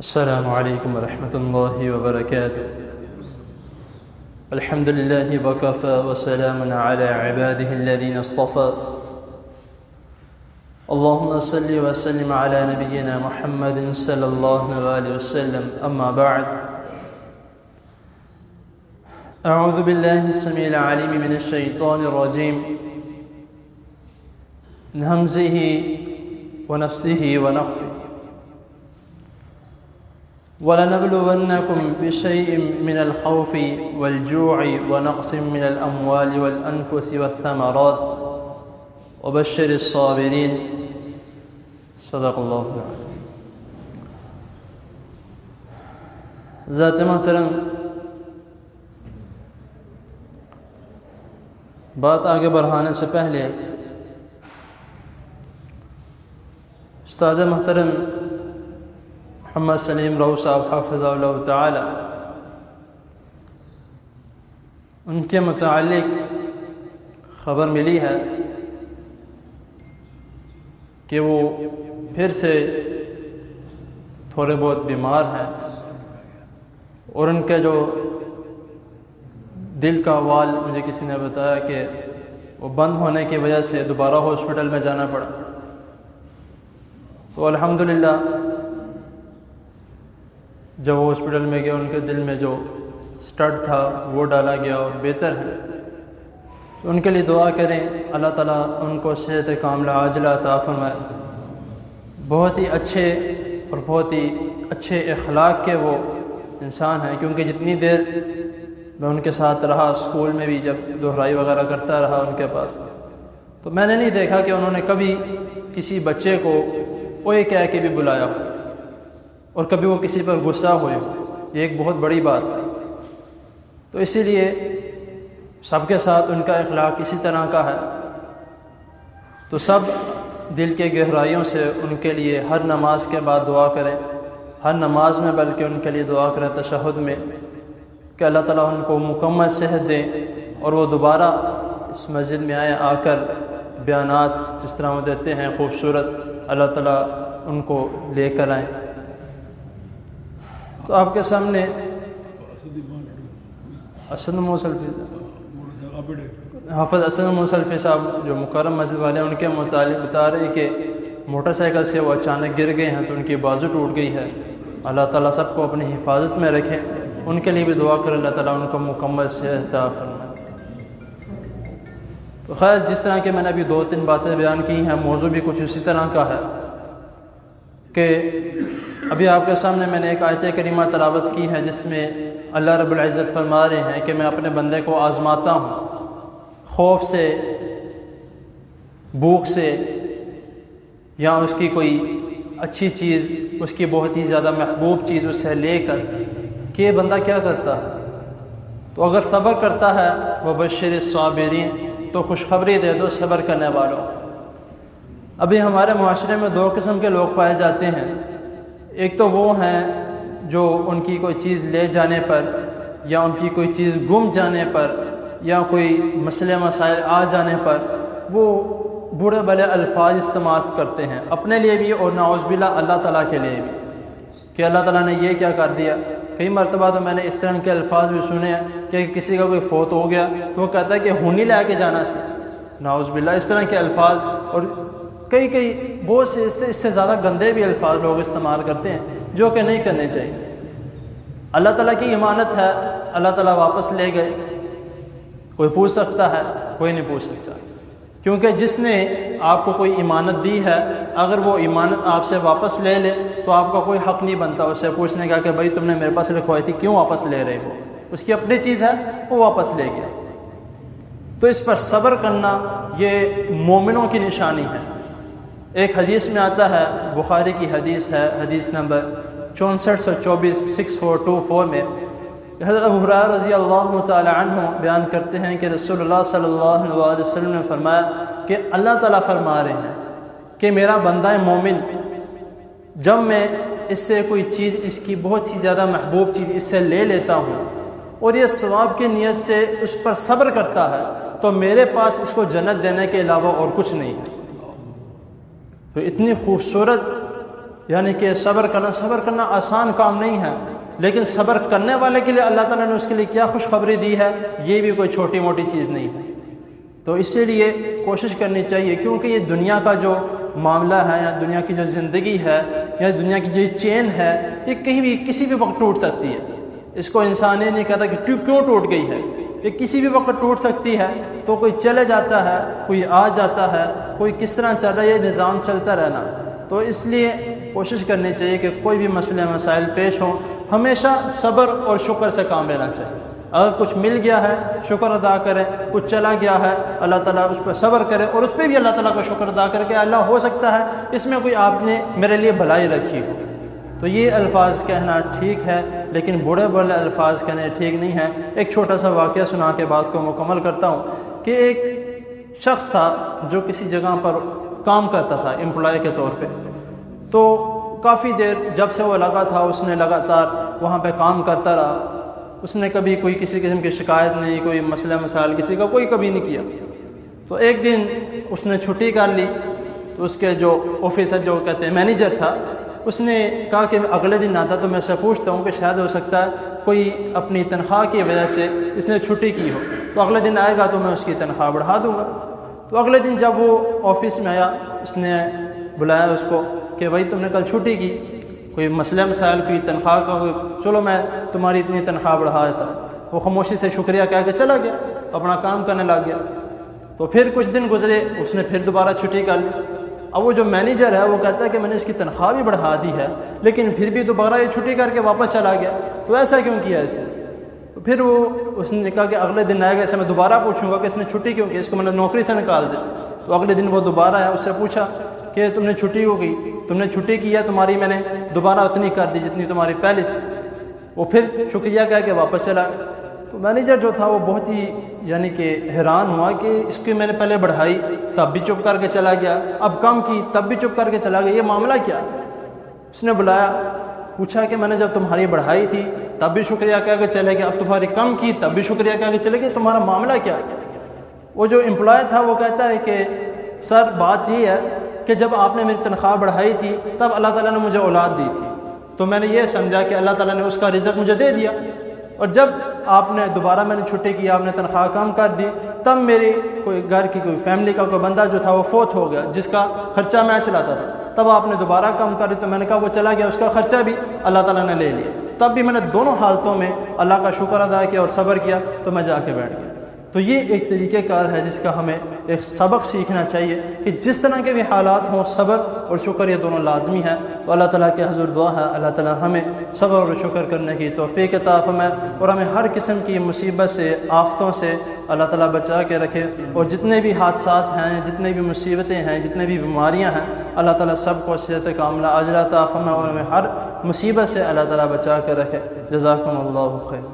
السلام عليكم ورحمة الله وبركاته. الحمد لله وكفى وسلام على عباده الذين اصطفى. اللهم صل وسلم على نبينا محمد صلى الله عليه وسلم. أما بعد، أعوذ بالله السميع العليم من الشيطان الرجيم من همزه ونفسه ونفثه. وَلَنَبْلُوَنَّكُمْ بِشَيْءٍ مِّنَ الْخَوْفِ وَالْجُوعِ وَنَقْصٍ مِّنَ الْأَمْوَالِ وَالْأَنفُسِ وَالثَّمَرَاتِ وَبَشِّرِ الصَّابِرِينَ. صدق اللہ العظیم. ذات محترم، بات آگے بڑھانے سے پہلے استاد محترم محمد سلیم رؤ صاحب حافظہ اللہ تعالی، ان کے متعلق خبر ملی ہے کہ وہ پھر سے تھوڑے بہت بیمار ہیں، اور ان کے جو دل کا وال مجھے کسی نے بتایا کہ وہ بند ہونے کی وجہ سے دوبارہ ہاسپٹل میں جانا پڑا. تو الحمدللہ جب وہ ہاسپٹل میں گئے، ان کے دل میں جو سٹڈ تھا وہ ڈالا گیا اور بہتر ہے. تو ان کے لیے دعا کریں، اللہ تعالیٰ ان کو صحت کاملہ عاجلہ عطا فرمائے. بہت ہی اچھے اور بہت ہی اچھے اخلاق کے وہ انسان ہیں، کیونکہ جتنی دیر میں ان کے ساتھ رہا، اسکول میں بھی جب دہرائی وغیرہ کرتا رہا ان کے پاس، تو میں نے نہیں دیکھا کہ انہوں نے کبھی کسی بچے کو اوئے کہہ کے بھی بلایا ہو، اور کبھی وہ کسی پر غصہ ہوئے ہو. یہ ایک بہت بڑی بات ہے. تو اسی لیے سب کے ساتھ ان کا اخلاق اسی طرح کا ہے. تو سب دل کے گہرائیوں سے ان کے لیے ہر نماز کے بعد دعا کریں، ہر نماز میں بلکہ ان کے لیے دعا کریں تشہد میں، کہ اللہ تعالیٰ ان کو مکمل صحت دیں اور وہ دوبارہ اس مسجد میں آئیں، آ کر بیانات جس طرح وہ دیتے ہیں خوبصورت، اللہ تعالیٰ ان کو لے کر آئیں. تو آپ کے سامنے حافظ اسد موسلفی صاحب جو مکرم مسجد والے ہیں، ان کے متعلق بتا رہے کہ موٹر سائیکل سے وہ اچانک گر گئے ہیں تو ان کی بازو ٹوٹ گئی ہے. اللہ تعالیٰ سب کو اپنی حفاظت میں رکھیں. ان کے لیے بھی دعا کریں اللہ تعالیٰ ان کو مکمل صحت عطا فرمائے. تو خیر، جس طرح کہ میں نے ابھی 2-3 باتیں بیان کی ہیں، موضوع بھی کچھ اسی طرح کا ہے کہ ابھی آپ کے سامنے میں نے ایک آیت کریمہ تلاوت کی ہے جس میں اللہ رب العزت فرما رہے ہیں کہ میں اپنے بندے کو آزماتا ہوں، خوف سے، بھوک سے، یا اس کی کوئی اچھی چیز، اس کی بہت ہی زیادہ محبوب چیز اس سے لے کر کہ یہ بندہ کیا کرتا ہے. تو اگر صبر کرتا ہے وبشر الصابرین، تو خوشخبری دے دو صبر کرنے والوں. ابھی ہمارے معاشرے میں 2 قسم کے لوگ پائے جاتے ہیں. ایک تو وہ ہیں جو ان کی کوئی چیز لے جانے پر، یا ان کی کوئی چیز گم جانے پر، یا کوئی مسئلے مسائل آ جانے پر وہ برے بھلے الفاظ استعمال کرتے ہیں، اپنے لیے بھی اور نعوذ باللہ اللہ تعالیٰ کے لیے بھی، کہ اللہ تعالیٰ نے یہ کیا کر دیا. کئی مرتبہ تو میں نے اس طرح کے الفاظ بھی سنے ہیں کہ کسی کا کوئی فوت ہو گیا تو وہ کہتا ہے کہ ہونی لے کے جانا سی، نعوذ باللہ، اس طرح کے الفاظ. اور کئی بہت سے اس سے زیادہ گندے بھی الفاظ لوگ استعمال کرتے ہیں جو کہ نہیں کرنے چاہیے. اللہ تعالیٰ کی امانت ہے، اللہ تعالیٰ واپس لے گئے. کوئی پوچھ سکتا ہے؟ کوئی نہیں پوچھ سکتا، کیونکہ جس نے آپ کو کوئی امانت دی ہے، اگر وہ امانت آپ سے واپس لے لے تو آپ کا کوئی حق نہیں بنتا اس سے پوچھنے کا کہ بھائی تم نے میرے پاس لکھوائی تھی، کیوں واپس لے رہے ہو؟ اس کی اپنی چیز ہے، وہ واپس لے گیا. تو اس پر صبر کرنا یہ مومنوں کی نشانی ہے. ایک حدیث میں آتا ہے، بخاری کی حدیث ہے، حدیث نمبر 6424 میں حضرت ابو ہریرہ رضی اللہ تعالی عنہ بیان کرتے ہیں کہ رسول اللہ صلی اللہ علیہ وسلم نے فرمایا کہ اللہ تعالیٰ فرما رہے ہیں کہ میرا بندہ مومن جب میں اس سے کوئی چیز، اس کی بہت ہی زیادہ محبوب چیز اس سے لے لیتا ہوں اور یہ ثواب کی نیت سے اس پر صبر کرتا ہے، تو میرے پاس اس کو جنت دینے کے علاوہ اور کچھ نہیں ہے. تو اتنی خوبصورت یعنی کہ صبر کرنا آسان کام نہیں ہے، لیکن صبر کرنے والے کے لیے اللہ تعالیٰ نے اس کے لیے کیا خوشخبری دی ہے، یہ بھی کوئی چھوٹی موٹی چیز نہیں ہے۔ تو اسی لیے کوشش کرنی چاہیے، کیونکہ یہ دنیا کا جو معاملہ ہے یا دنیا کی جو زندگی ہے یا دنیا کی جو چین ہے، یہ کہیں بھی کسی بھی وقت ٹوٹ سکتی ہے۔ اس کو انسان یہ نہیں کہتا کہ کیوں ٹوٹ گئی ہے، یہ کسی بھی وقت ٹوٹ سکتی ہے۔ تو کوئی چلے جاتا ہے، کوئی آ جاتا ہے، کوئی کس طرح چل رہا ہے، یہ نظام چلتا رہنا۔ تو اس لیے کوشش کرنی چاہیے کہ کوئی بھی مسئلے مسائل پیش ہوں، ہمیشہ صبر اور شکر سے کام لینا چاہیے۔ اگر کچھ مل گیا ہے شکر ادا کریں، کچھ چلا گیا ہے اللہ تعالیٰ اس پہ صبر کرے اور اس پہ بھی اللہ تعالیٰ کا شکر ادا کر کے اللہ ہو سکتا ہے اس میں کوئی آپ نے میرے لیے بھلائی رکھی ہو۔ تو یہ الفاظ کہنا ٹھیک ہے، لیکن بڑے بڑے الفاظ کہنے ٹھیک نہیں ہے۔ ایک چھوٹا سا واقعہ سنا کے بات کو مکمل کرتا ہوں کہ ایک شخص تھا جو کسی جگہ پر کام کرتا تھا امپلائی کے طور پہ۔ تو کافی دیر جب سے وہ لگا تھا اس نے لگاتار وہاں پہ کام کرتا رہا، اس نے کبھی کوئی کسی قسم کی شکایت نہیں، کوئی مسئلہ مسائل کسی کا کوئی کبھی نہیں کیا۔ تو ایک دن اس نے چھٹی کر لی، تو اس کے جو آفیسر جو کہتے ہیں مینیجر تھا، اس نے کہا کہ اگلے دن آتا تو میں اس سے پوچھتا ہوں کہ شاید ہو سکتا ہے کوئی اپنی تنخواہ کی وجہ سے اس نے چھٹی کی ہو، تو اگلے دن آئے گا تو میں اس کی تنخواہ بڑھا دوں گا۔ تو اگلے دن جب وہ آفس میں آیا، اس نے بلایا اس کو کہ بھائی تم نے کل چھٹی کی، کوئی مسئلہ مسائل کی تنخواہ کا، چلو میں تمہاری اتنی تنخواہ بڑھا دیتا ہوں۔ وہ خاموشی سے شکریہ کہہ کے چلا گیا، اپنا کام کرنے لگ گیا۔ تو پھر کچھ دن گزرے، اس نے پھر دوبارہ چھٹی کر لی۔ اب وہ جو مینیجر ہے وہ کہتا ہے کہ میں نے اس کی تنخواہ بھی بڑھا دی ہے، لیکن پھر بھی دوبارہ یہ چھٹی کر کے واپس چلا گیا، تو ایسا کیوں کیا اس نے؟ تو پھر اس نے کہا کہ اگلے دن آئے گا، اسے میں دوبارہ پوچھوں گا کہ اس نے چھٹی کیوں کی، اس کو میں نے نوکری سے نکال دیا۔ تو اگلے دن وہ دوبارہ آیا، اس سے پوچھا کہ تم نے چھٹی ہو گئی، تم نے چھٹی کی ہے، تمہاری میں نے دوبارہ اتنی کر دی جتنی تمہاری پہلی تھی۔ وہ پھر شکریہ کہہ کے واپس چلا۔ تو مینیجر جو تھا وہ بہت ہی یعنی کہ حیران ہوا کہ اس کی میں نے پہلے بڑھائی تب بھی چپ کر کے چلا گیا، اب کم کی تب بھی چپ کر کے چلا گیا، یہ معاملہ کیا؟ اس نے بلایا، پوچھا کہ میں نے جب تمہاری بڑھائی تھی تب بھی شکریہ کہہ کے چلے گئے، اب تمہاری کم کی تب بھی شکریہ کہہ کے چلے گئے، تمہارا معاملہ کیا؟ وہ جو امپلائی تھا وہ کہتا ہے کہ سر بات یہ ہے کہ جب آپ نے میری تنخواہ بڑھائی تھی تب اللہ تعالیٰ نے مجھے اولاد دی تھی، تو میں نے یہ سمجھا کہ اللہ تعالیٰ نے اس کا رزق مجھے دے دیا، اور جب آپ نے دوبارہ میں نے چھٹی کی، آپ نے تنخواہ کم کر دی، تب میری کوئی گھر کی کوئی فیملی کا کوئی بندہ جو تھا وہ فوت ہو گیا جس کا خرچہ میں چلاتا تھا، تب آپ نے دوبارہ کم کر دی، تو میں نے کہا وہ چلا گیا، اس کا خرچہ بھی اللہ تعالیٰ نے لے لیا، تب بھی میں نے دونوں حالتوں میں اللہ کا شکر ادا کیا اور صبر کیا، تو میں جا کے بیٹھ گیا۔ تو یہ ایک طریقہ کار ہے جس کا ہمیں ایک سبق سیکھنا چاہیے کہ جس طرح کے بھی حالات ہوں صبر اور شکر یہ دونوں لازمی ہیں۔ تو اللہ تعالیٰ کے حضور دعا ہے اللہ تعالیٰ ہمیں صبر اور شکر کرنے کی توفیق عطا فرمائے اور ہمیں ہر قسم کی مصیبت سے آفتوں سے اللہ تعالیٰ بچا کے رکھے، اور جتنے بھی حادثات ہیں، جتنے بھی مصیبتیں ہیں، جتنے بھی بیماریاں ہیں، اللہ تعالیٰ سب کو صحت کاملہ عاجلہ عطا فرمائے اور ہمیں ہر مصیبت سے اللہ تعالیٰ بچا کے رکھے۔ جزاکم اللہ خیر۔